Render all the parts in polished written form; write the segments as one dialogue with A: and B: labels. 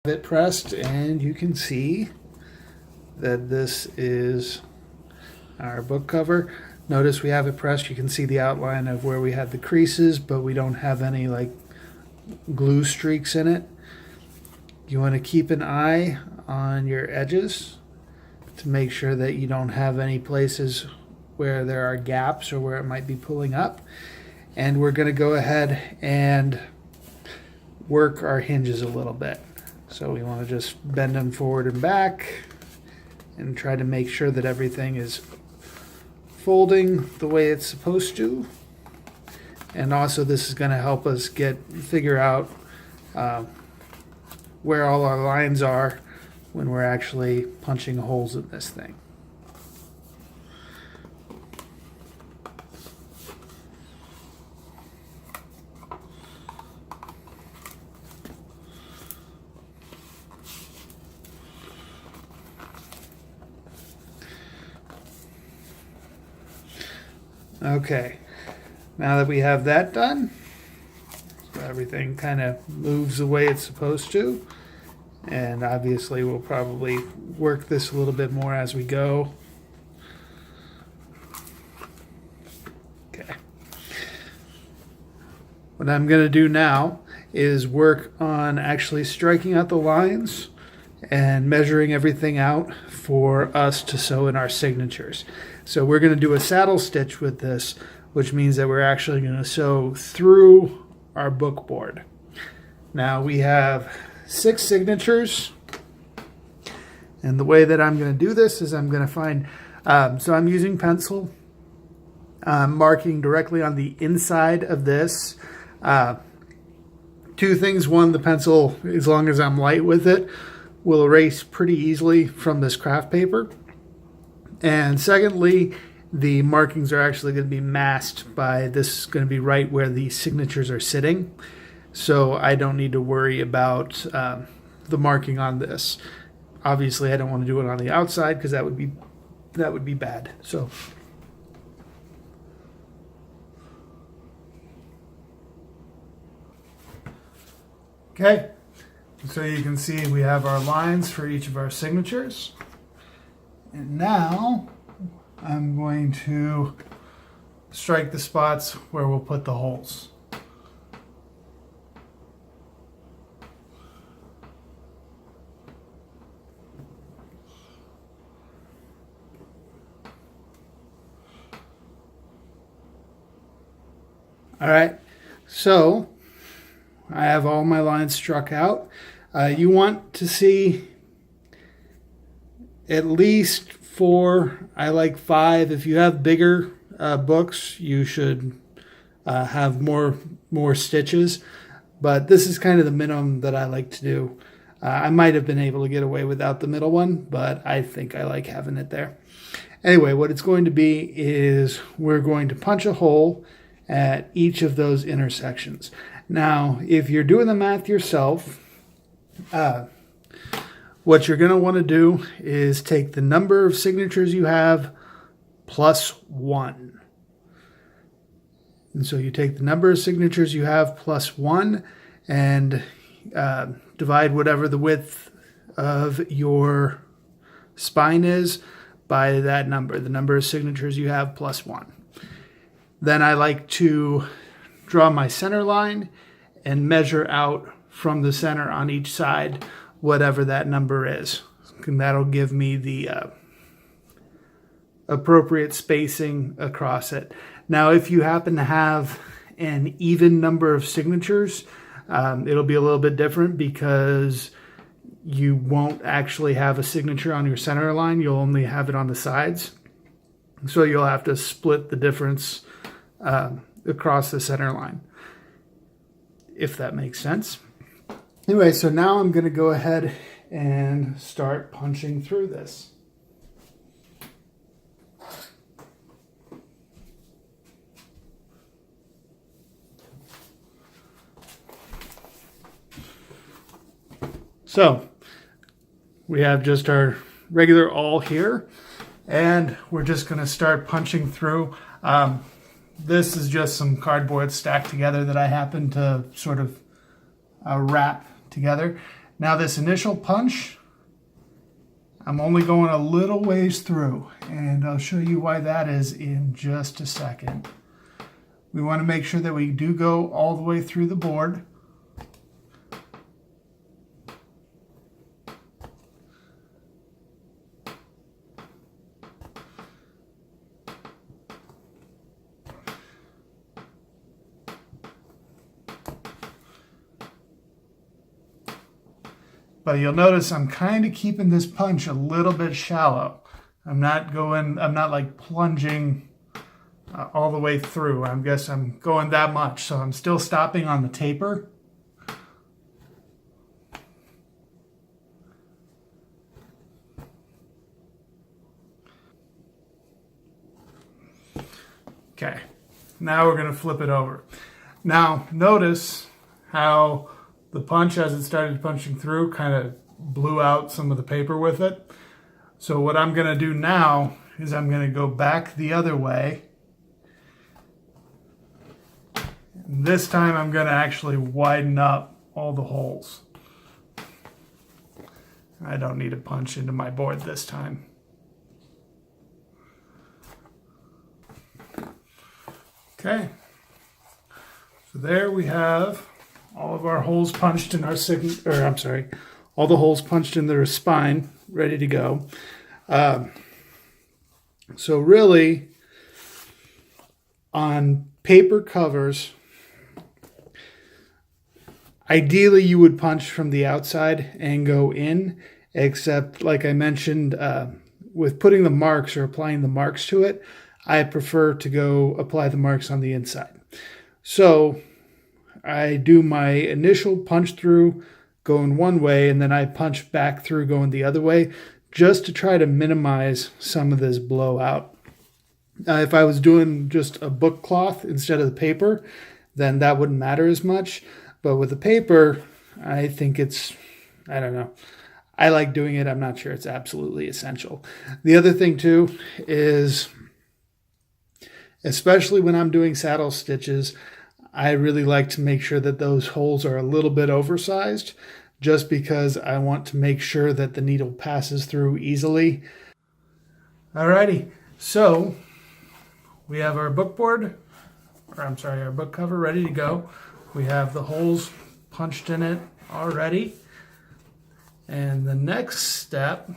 A: It pressed, and you can see that this is our book cover. Notice we have it pressed. You can see the outline of where we had the creases, but we don't have any like glue streaks in it. You want to keep an eye on your edges to make sure that you don't have any places where there are gaps or where it might be pulling up. And we're going to go ahead and work our hinges a little bit. So we want to just bend them forward and back and try to make sure that everything is folding the way it's supposed to. And also this is going to help us figure out where all our lines are when we're actually punching holes in this thing. Okay, now that we have that done, so everything kind of moves the way it's supposed to, and obviously we'll probably work this a little bit more as we go. Okay. What I'm going to do now is work on actually striking out the lines and measuring everything out for us to sew in our signatures. So we're going to do a saddle stitch with this, which means that we're actually going to sew through our book board. Now we have 6 signatures, and the way that I'm going to do this is I'm going to find, so I'm using pencil. I'm marking directly on the inside of this. 2 things. One, the pencil, as long as I'm light with it, will erase pretty easily from this craft paper. And secondly, the markings are actually going to be masked by this, going to be right where the signatures are sitting. So I don't need to worry about the marking on this. Obviously, I don't want to do it on the outside because that would be bad. So okay. So you can see we have our lines for each of our signatures. And now I'm going to strike the spots where we'll put the holes. All right, so I have all my lines struck out. You want to see at least 4, I like 5. If you have bigger books, you should have more stitches, but this is kind of the minimum that I like to do. I might have been able to get away without the middle one, but I think I like having it there. Anyway, what it's going to be is we're going to punch a hole at each of those intersections. Now, if you're doing the math yourself, what you're going to want to do is take the number of signatures you have plus 1. And so you take the number of signatures you have plus 1 and divide whatever the width of your spine is by that number, the number of signatures you have plus 1. Then I like to draw my center line and measure out from the center on each side whatever that number is. And that'll give me the appropriate spacing across it. Now, if you happen to have an even number of signatures, it'll be a little bit different because you won't actually have a signature on your center line. You'll only have it on the sides. So you'll have to split the difference across the center line, if that makes sense. Anyway, so now I'm going to go ahead and start punching through this. So we have just our regular awl here, and we're just going to start punching through. This is just some cardboard stacked together that I happen to sort of wrap together. Now this initial punch, I'm only going a little ways through, and I'll show you why that is in just a second. We want to make sure that we do go all the way through the board. But you'll notice I'm kind of keeping this punch a little bit shallow. I'm not like plunging all the way through. I guess I'm going that much. So I'm still stopping on the taper. Okay, now we're going to flip it over. Now notice how the punch, as it started punching through, kind of blew out some of the paper with it. So what I'm going to do now is I'm going to go back the other way. And this time I'm going to actually widen up all the holes. I don't need to punch into my board this time. Okay. So there we have all of our holes punched in our all the holes punched in their spine, ready to go. So really, on paper covers, ideally you would punch from the outside and go in, except like I mentioned, with putting the marks or applying the marks to it, I prefer to go apply the marks on the inside. So I do my initial punch through going one way, and then I punch back through going the other way, just to try to minimize some of this blowout. If I was doing just a book cloth instead of the paper, then that wouldn't matter as much. But with the paper, I think I don't know. I like doing it. I'm not sure it's absolutely essential. The other thing too is, especially when I'm doing saddle stitches, I really like to make sure that those holes are a little bit oversized, just because I want to make sure that the needle passes through easily. Alrighty, so we have our book cover ready to go. We have the holes punched in it already. And the next step,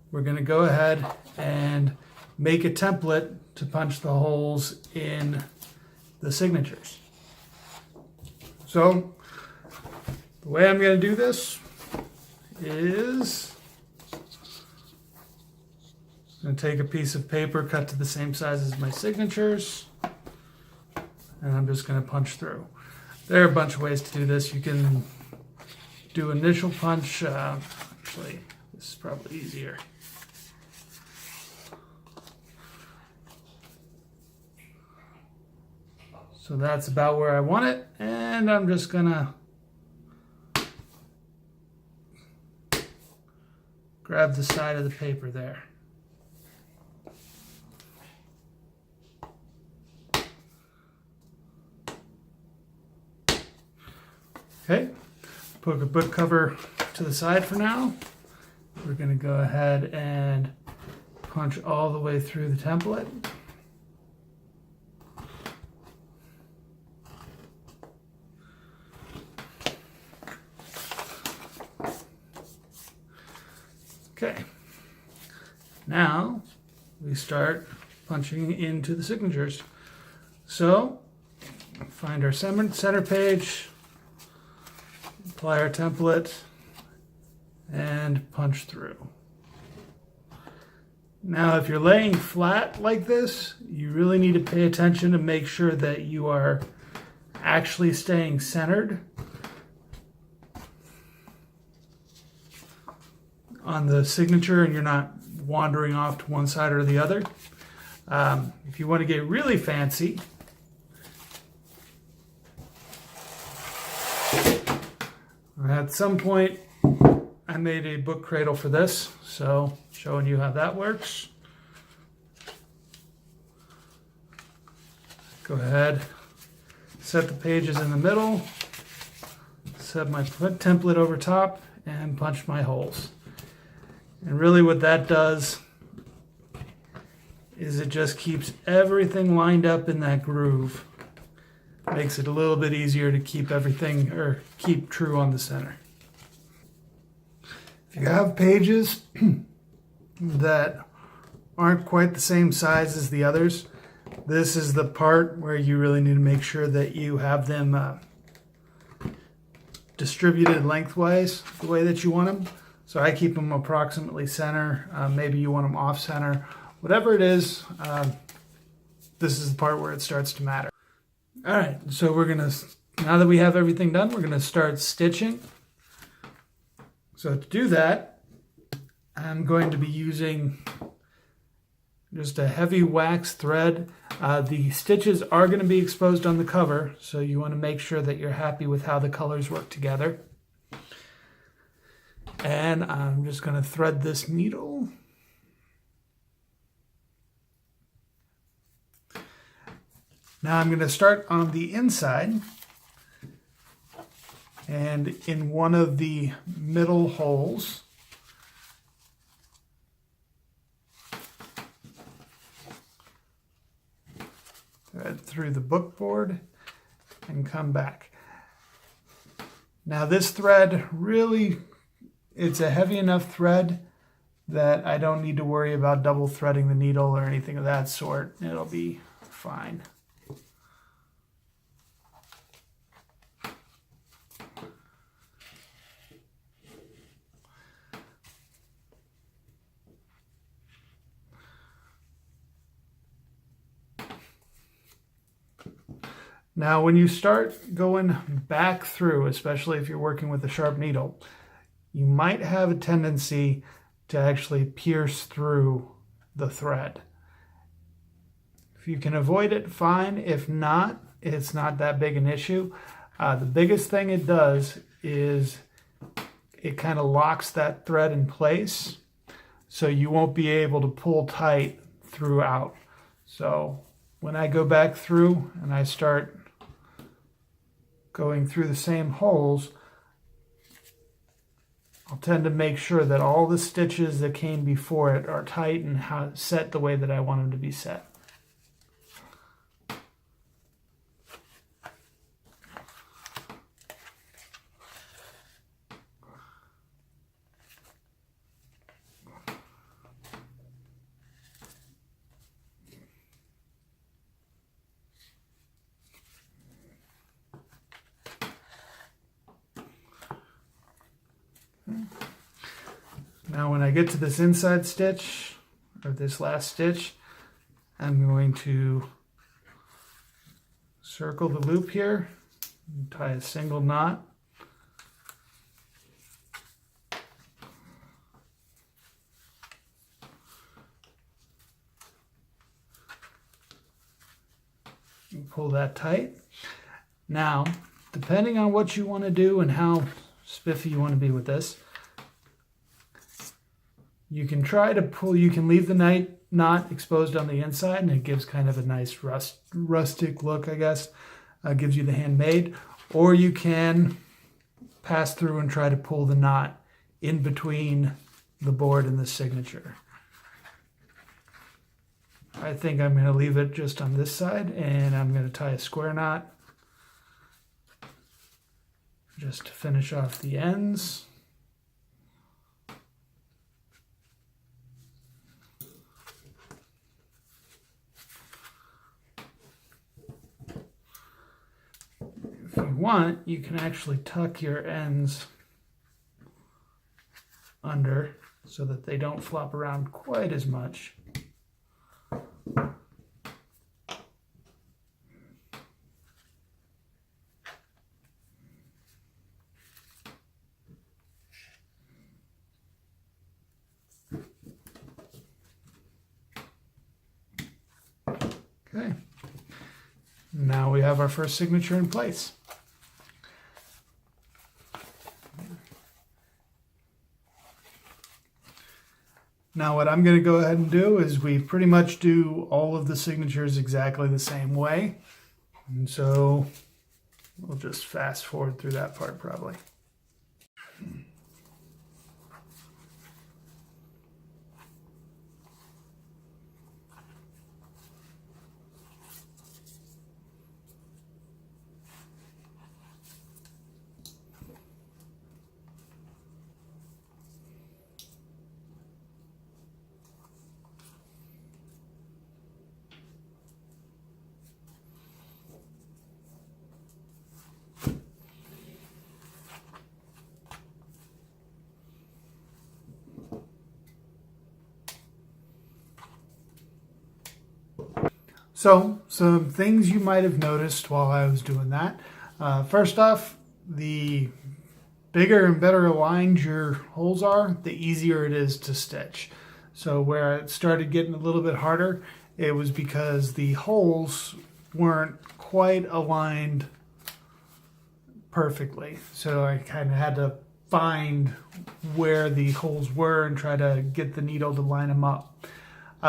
A: we're going to go ahead and make a template to punch the holes in the signatures. So the way I'm going to do this is I'm going to take a piece of paper cut to the same size as my signatures, and I'm just going to punch through. There are a bunch of ways to do this. You can do initial punch. Actually, this is probably easier. So that's about where I want it, and I'm just gonna grab the side of the paper there. Okay, put a book cover to the side for now. We're gonna go ahead and punch all the way through the template. Okay, now we start punching into the signatures. So find our center page, apply our template, and punch through. Now if you're laying flat like this, you really need to pay attention to make sure that you are actually staying centered on the signature and you're not wandering off to one side or the other. If you want to get really fancy, at some point I made a book cradle for this, so showing you how that works. Go ahead, set the pages in the middle, set my template over top and punch my holes. And really what that does is it just keeps everything lined up in that groove. Makes it a little bit easier to keep everything, or keep true on the center. If you have pages that aren't quite the same size as the others, this is the part where you really need to make sure that you have them distributed lengthwise the way that you want them. So I keep them approximately center. Maybe you want them off center. Whatever it is, this is the part where it starts to matter. All right, so now that we have everything done, we're gonna start stitching. So to do that, I'm going to be using just a heavy wax thread. The stitches are going to be exposed on the cover, so you want to make sure that you're happy with how the colors work together. And I'm just going to thread this needle. Now I'm going to start on the inside, and in one of the middle holes, thread through the book board and come back. Now this thread really, it's a heavy enough thread that I don't need to worry about double threading the needle or anything of that sort. It'll be fine. Now, when you start going back through, especially if you're working with a sharp needle, you might have a tendency to actually pierce through the thread. If you can avoid it, fine. If not, it's not that big an issue. The biggest thing it does is it kind of locks that thread in place, so you won't be able to pull tight throughout. So when I go back through and I start going through the same holes, I'll tend to make sure that all the stitches that came before it are tight and set the way that I want them to be set. Now when I get to this inside stitch, or this last stitch, I'm going to circle the loop here, and tie a single knot. And pull that tight. Now, depending on what you want to do and how spiffy you want to be with this, you can try to pull, you can leave the knot exposed on the inside, and it gives kind of a nice rustic look, I guess. Gives you the handmade. Or you can pass through and try to pull the knot in between the board and the signature. I think I'm going to leave it just on this side, and I'm going to tie a square knot just to finish off the ends. If you want, you can actually tuck your ends under so that they don't flop around quite as much. Okay, now we have our first signature in place. Now what I'm going to go ahead and do is we pretty much do all of the signatures exactly the same way. And so We'll just fast forward through that part probably. So, some things you might have noticed while I was doing that. First off, the bigger and better aligned your holes are, the easier it is to stitch. So where it started getting a little bit harder, it was because the holes weren't quite aligned perfectly. So I kind of had to find where the holes were and try to get the needle to line them up.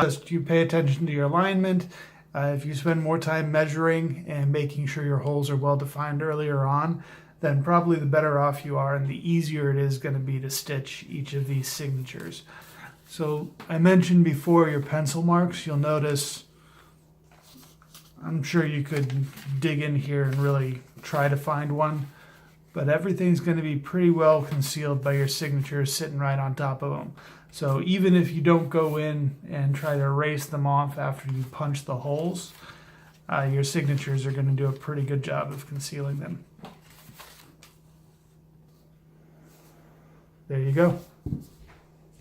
A: Just you pay attention to your alignment. If you spend more time measuring and making sure your holes are well defined earlier on, then probably the better off you are and the easier it is going to be to stitch each of these signatures. So I mentioned before your pencil marks. You'll notice, I'm sure you could dig in here and really try to find one, but everything's going to be pretty well concealed by your signatures sitting right on top of them. So even if you don't go in and try to erase them off after you punch the holes, your signatures are going to do a pretty good job of concealing them. There you go.